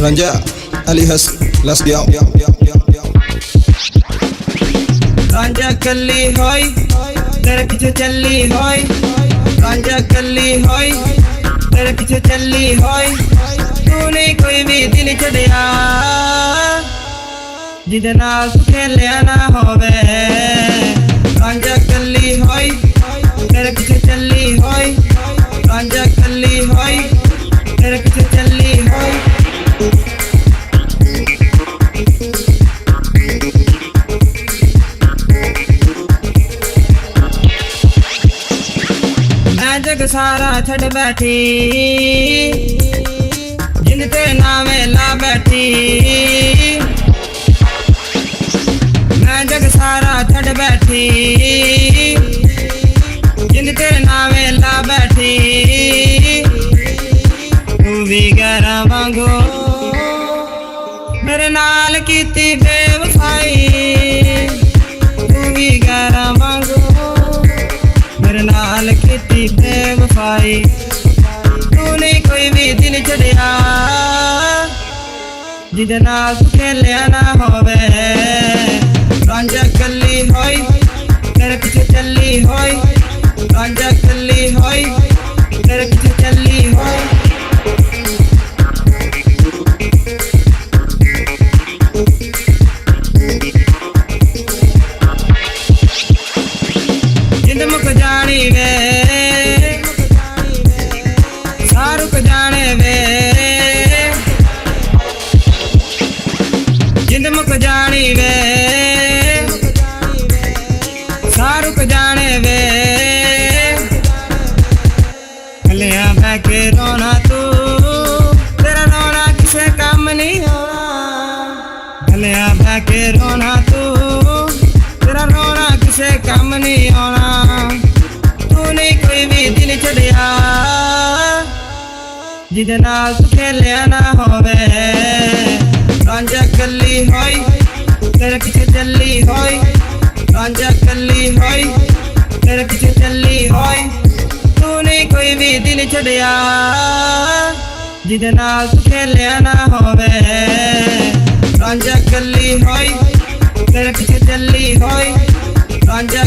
Ranja Ali Has, let's go. Ranjha कल्ली होई तेरे पीछे चली होई रांझा कल्ली होई तेरे पीछे चली होई तूने कोई भी दिल छड़िया जिदे नाल तू खेलिया ना होवे रांझा कल्ली होई तेरे पीछे चली होई रांझा कल्ली होई तेरे पीछे चली होई जग सारा छड़ बैठी जिन तेरे नामे ला बैठी मैं जग सारा छड़ बैठी जिन तेरे नामे ला बैठी तू भी गैरा वांगो मेरे नाल कीती बेवफाई तू भी गैरा वांगो मेरे नाल कीती बेवफाई तूने कोई भी दिल छड़िया जिदे नाल तू खेलिया ना होवे रांझा कल्ली होई तेरे पीछे चली होई रांझा कल्ली होई तेरे पीछे चली होई जिंद मुक जानी वे सारुक जाने वे जिंद मुक जानी वे सारुक जाने वे कलिया बह के रोना तू तेरा रोना किसे काम नहीं होना कलिया बह के रोना तू तेरा रोना किसे काम नहीं होना तूने कोई भी दिल छड़िया जिदे नाल तू खेलिया ना होवे रांझा कल्ली होई तेरे पीछे चली होई रांझा कल्ली होई तेरे पीछे चली होई तूने कोई भी दिल छड़िया जिदे नाल तू खेलिया ना होवे रांझा कल्ली होई तेरे पीछे चली होई रांझा